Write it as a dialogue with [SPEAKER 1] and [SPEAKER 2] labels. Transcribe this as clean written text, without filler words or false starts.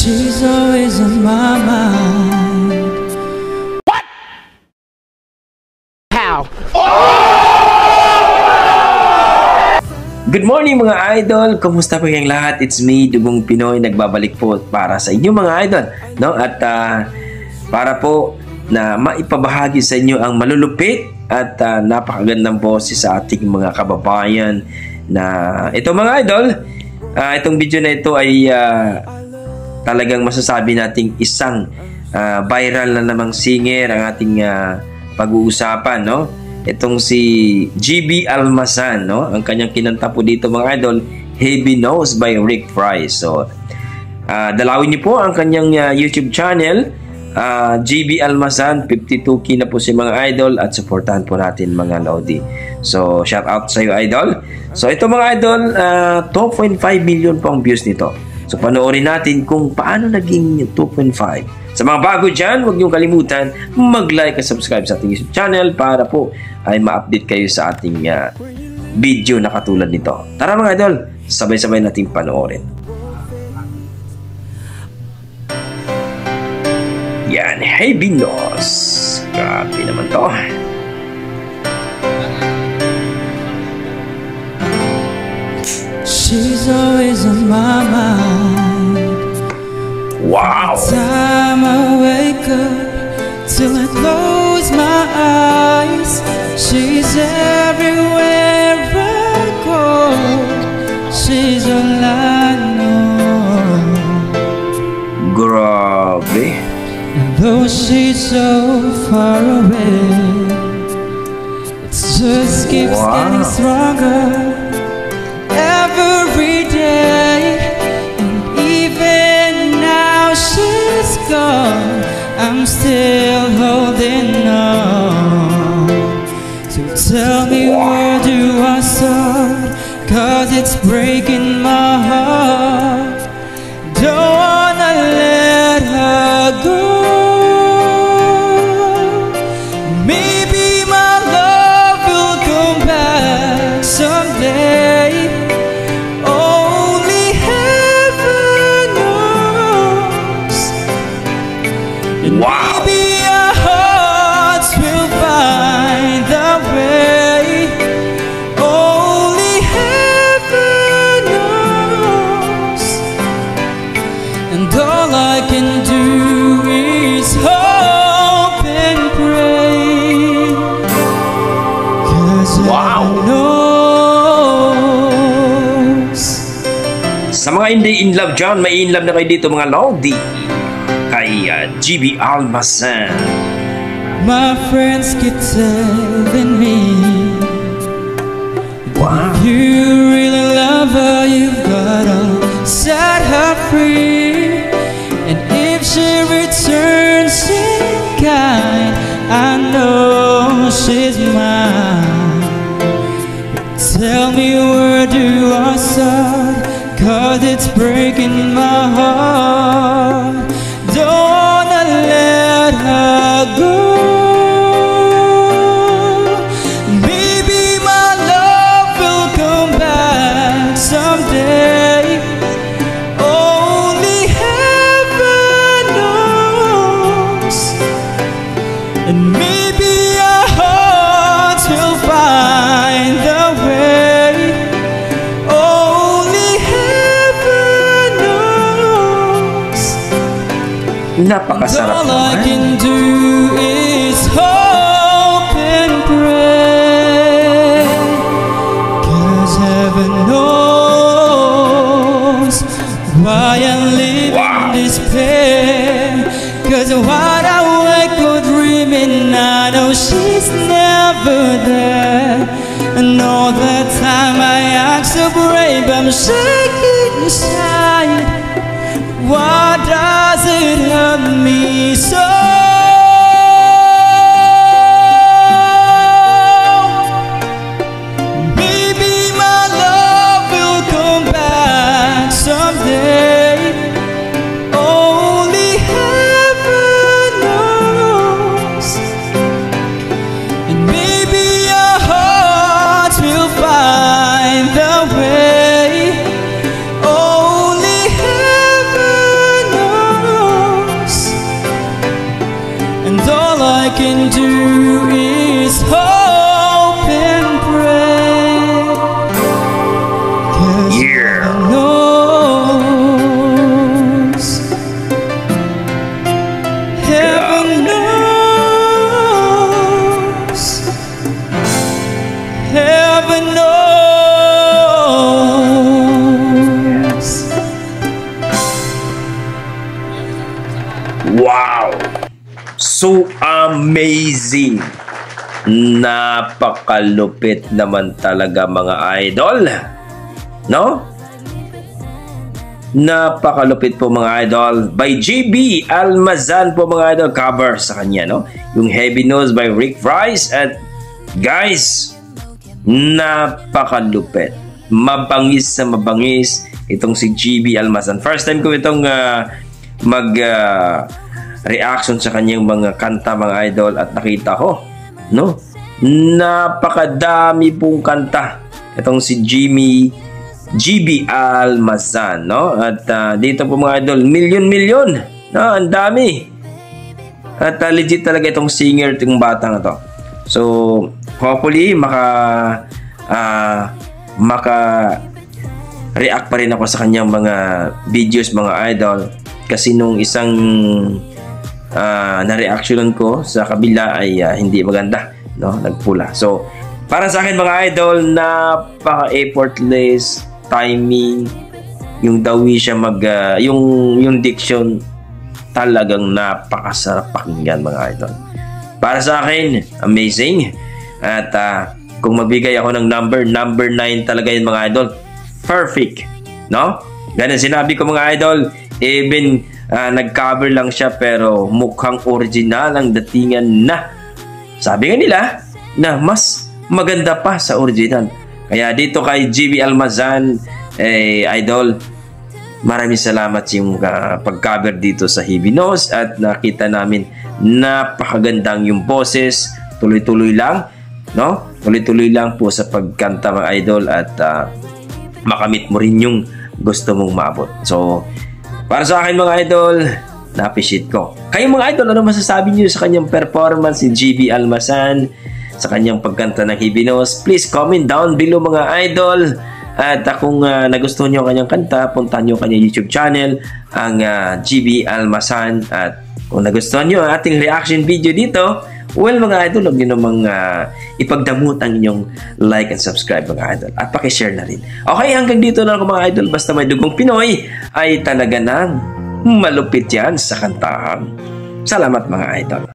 [SPEAKER 1] She's always on my mind.
[SPEAKER 2] What? How?
[SPEAKER 3] Good morning mga idol! Kumusta po kayong lahat? It's me, Dugong Pinoy, nagbabalik po para sa inyo mga idol. No? At para po na maipabahagi sa inyo ang malulupit at napakagandang boses sa ating mga kababayan na ito mga idol. Itong video na ito ay talagang masasabi nating isang viral na namang singer ang ating pag-uusapan, no? Itong si GB Almazan, no? Ang kanyang kinanta po dito mga idol, Heavy Nose by Rick Price. So, dalawin niyo po ang kanyang YouTube channel, GB Almazan, 52K na po si mga idol at supportahan po natin mga Lodi. So, shout out sa iyo idol. So, ito mga idol, 2.5 million po ang views nito. So, panoorin natin kung paano naging 2.5. Sa mga bago dyan, huwag niyong kalimutan mag-like at subscribe sa ating YouTube channel para po ay ma-update kayo sa ating video na katulad nito. Tara mga idol, sabay-sabay nating panoorin. Yan, Heavy Nose. Grabe naman to.
[SPEAKER 1] She's always on my mind.
[SPEAKER 3] Wow!
[SPEAKER 1] Time I wake up till I close my eyes, she's everywhere I go. She's all I know.
[SPEAKER 3] Grabe.
[SPEAKER 1] And though she's so far away, it just keeps getting stronger every day. She's gone, I'm still holding on. So tell me where do I start, 'cause it's breaking my heart. Don't wanna let her go. Maybe my love will come back someday.
[SPEAKER 3] Wow.
[SPEAKER 1] Maybe our hearts will find the way. Only heaven knows. And all I can do is hope and pray. 'Cause heaven knows.
[SPEAKER 3] Sa mga hindi in love dyan, may in love na kayo dito mga Lodi. Kay GB Almazan.
[SPEAKER 1] My friends keep telling me,
[SPEAKER 3] wow,
[SPEAKER 1] if you really love her, you've gotta set her free. And if she returns in kind, I know she's mine. Tell me where do I start, 'cause it's breaking my heart. Don't wanna let her go. Maybe my love will come back someday. Only heaven knows. And maybe our hearts will find the way. Only heaven knows.
[SPEAKER 3] Napakasarap
[SPEAKER 1] all I
[SPEAKER 3] naman.
[SPEAKER 1] can do is hope and pray. 'Cause heaven knows why I live in despair. 'Cause what I wake up dreaming, I know she's never there. And all that time I act so brave, I'm shaking inside. Why does it hurt me so? Maybe my love will come back someday. Only heaven knows. And maybe our hearts will find the way. Only heaven knows.
[SPEAKER 3] Yeah.
[SPEAKER 1] Heaven knows, heaven knows.
[SPEAKER 3] Wow! So amazing! Napakalupit naman talaga mga idol. No? Napakalupit po mga idol. By JB Almazan po mga idol. Cover sa kanya, no? Yung Heavy Nose by Rick Price. At guys, napakalupit. Mabangis sa mabangis itong si JB Almazan. First time ko itong reaction sa kanyang mga kanta mga idol. At nakita ko, no? Napakadami pong kanta itong si JB Almazan, no? At dito po mga idol, milyon-milyon, no? Ang dami. At legit talaga itong singer, itong batang ito. So hopefully react pa rin ako sa kanyang mga videos mga idol, kasi nung isang na-reactionan ko sa kabila ay hindi maganda, no? Nagpula. So para sa akin mga idol, napaka-effortless timing, yung dawi siya yung diction talagang napakasarap pakinggan mga idol. Para sa akin, amazing. At kung magbigay ako ng number 9 talaga yun mga idol. Perfect, no? Ganun sinabi ko mga idol, even nag-cover lang siya pero mukhang original ang datingan na. Sabi nga nila na mas maganda pa sa original. Kaya dito kay JB Almazan, idol, maraming salamat yung pag-cover dito sa Heavy Nose. At nakita namin napakagandang yung boses. Tuloy-tuloy lang, no? Tuloy-tuloy lang po sa pagkanta mga idol. At makamit mo rin yung gusto mong maabot. So para sa akin mga idol, na-appreciate ko. Kayo mga idol, ano masasabi niyo sa kanyang performance si JB Almazan, sa kanyang pagkanta ng Heavy Nose? Please comment down below mga idol. At kung nagustuhan niyo ang kanyang kanta, puntahan niyo ang kanyang YouTube channel, ang JB Almazan. At kung nagustuhan niyo ang ating reaction video dito, well mga idol, huwag niyo namang ipagdamot ang inyong like and subscribe mga idol. At pakishare na rin. Okay, hanggang dito na ako mga idol. Basta may dugong Pinoy ay talaga nang malupit yan sa kantahan. Salamat mga idol.